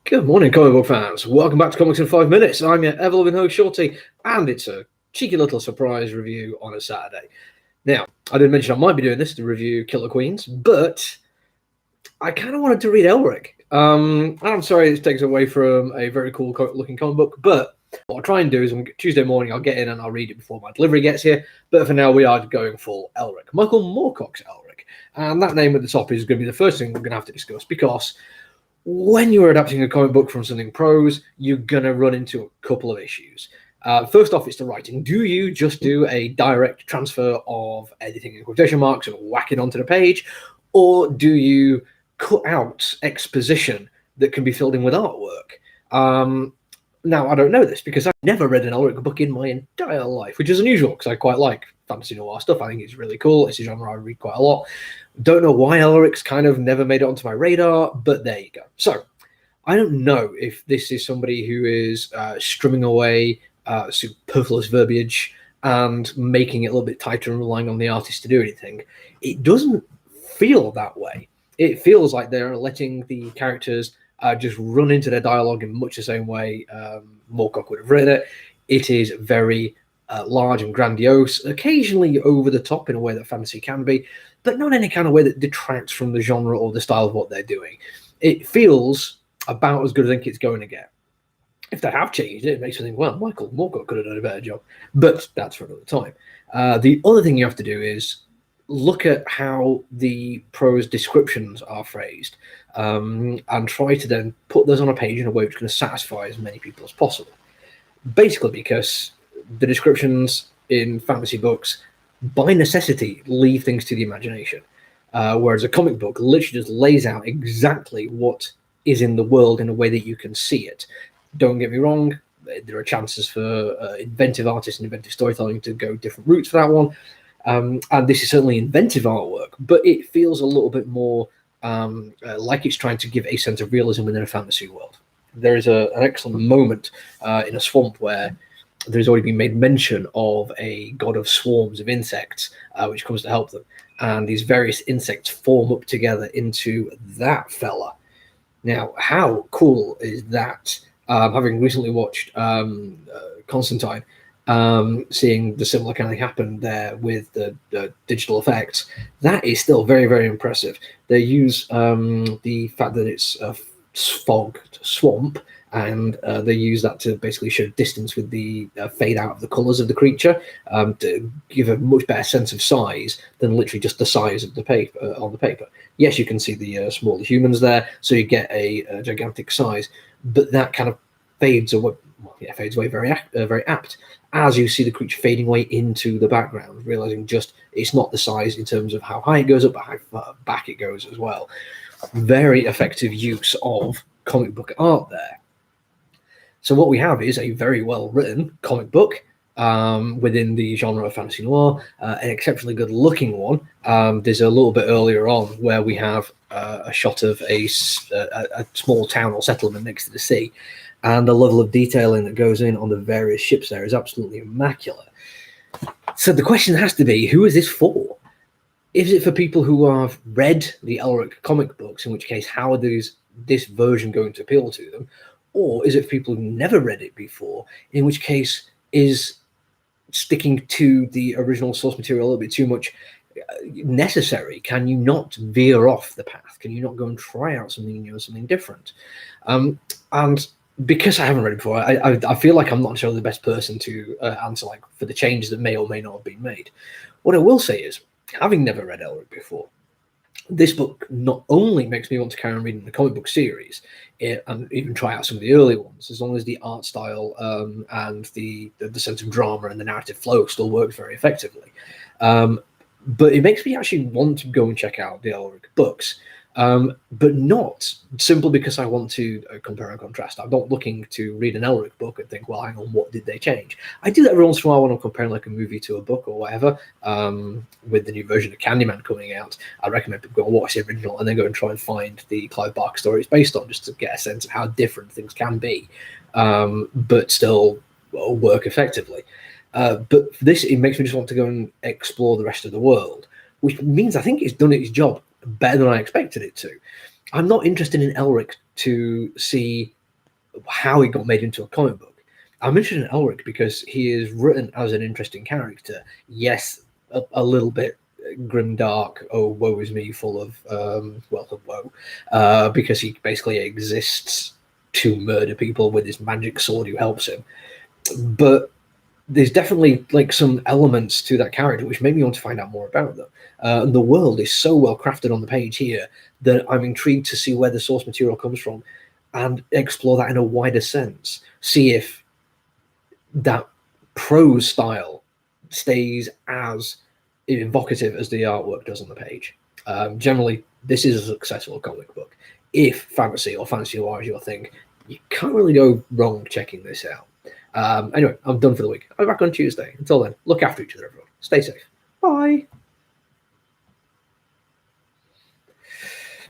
Good morning, comic book fans. Welcome back to Comics in 5 Minutes. I'm your ever-loving host, Shorty, and it's a cheeky little surprise review on a Saturday. Now, I did mention I might be doing this to review Killer Queens, but I kind of wanted to read Elric. I'm sorry this takes away from a very cool looking comic book, but what I'll try and do is on Tuesday morning I'll get in and I'll read it before my delivery gets here. But for now, we are going full Elric. Michael Moorcock's Elric. And that name at the top is going to be the first thing we're going to have to discuss, because when you're adapting a comic book from something prose, you're going to run into a couple of issues. First off, it's the writing. Do you just do a direct transfer of editing in quotation marks and whack it onto the page? Or do you cut out exposition that can be filled in with artwork? Now, I don't know this because I've never read an Elric book in my entire life, which is unusual because I quite like fantasy noir stuff. I think it's really cool. It's a genre I read quite a lot. Don't know why Elric's kind of never made it onto my radar, but there you go. So I don't know if this is somebody who is strumming away superfluous verbiage and making it a little bit tighter and relying on the artist to do anything. It doesn't feel that way. It feels like they're letting the characters just run into their dialogue in much the same way Moorcock would have written it. It is very large and grandiose, occasionally over the top in a way that fantasy can be, but not in any kind of way that detracts from the genre or the style of what they're doing. It feels about as good as I think it's going to get. If they have changed it, it makes me think, well, Michael Moorcock could have done a better job, but that's for another time. The other thing you have to do is look at how the prose descriptions are phrased and try to then put those on a page in a way which is going to satisfy as many people as possible. Basically, because the descriptions in fantasy books, by necessity, leave things to the imagination, whereas a comic book literally just lays out exactly what is in the world in a way that you can see it. Don't get me wrong, there are chances for inventive artists and inventive storytelling to go different routes for that one. And this is certainly inventive artwork, but it feels a little bit more like it's trying to give a sense of realism within a fantasy world. There is an excellent moment in a swamp where there's already been made mention of a god of swarms of insects, which comes to help them. And these various insects form up together into that fella. Now, how cool is that? Having recently watched Constantine, seeing the similar kind of thing happen there with the digital effects, that is still very, very impressive. They use the fact that it's a fogged swamp, and they use that to basically show distance with the fade out of the colours of the creature to give a much better sense of size than literally just the size of the paper on the paper. Yes, you can see the smaller humans there, so you get a gigantic size, but that kind of fades away. Well, yeah, fades away very apt as you see the creature fading away into the background, realizing just it's not the size in terms of how high it goes up, but how far back it goes as well. Very effective use of comic book art there. So what we have is a very well written comic book within the genre of fantasy noir, an exceptionally good looking one. There's a little bit earlier on where we have a shot of a small town or settlement next to the sea, and the level of detailing that goes in on the various ships there is absolutely immaculate. So the question has to be, who is this for? Is it for people who have read the Elric comic books, in which case how is this version going to appeal to them? Or is it for people who've never read it before, in which case is sticking to the original source material a little bit too much necessary? Can you not veer off the path? Can you not go and try out something new or something different? And because I haven't read it before, I feel like I'm not necessarily the best person to answer like for the changes that may or may not have been made. What I will say is, having never read Elric before, this book not only makes me want to carry on reading the comic book series and even try out some of the early ones, as long as the art style and the sense of drama and the narrative flow still works very effectively. But it makes me actually want to go and check out the Elric books, but not simply because I want to compare and contrast. I'm not looking to read an Elric book and think, well, hang on, what did they change? I do that every once in a while when I'm comparing like a movie to a book or whatever. With the new version of Candyman coming out, I recommend people go and watch the original and then go and try and find the Clive Barker story it's based on, just to get a sense of how different things can be, but still work effectively. But for this, it makes me just want to go and explore the rest of the world, which means I think it's done its job better than I expected it to. I'm not interested in Elric to see how he got made into a comic book. I mentioned Elric because he is written as an interesting character. Yes, a little bit grim dark, oh woe is me, full of woe, because he basically exists to murder people with his magic sword who helps him. But there's definitely like some elements to that character which make me want to find out more about them. The world is so well crafted on the page here that I'm intrigued to see where the source material comes from and explore that in a wider sense. See if that prose style stays as evocative as the artwork does on the page. Generally, this is a successful comic book. If fantasy or fantasy noir is your thing, you can't really go wrong checking this out. Anyway, I'm done for the week. I'll be back on Tuesday. Until then, look after each other, everyone. Stay safe. Bye.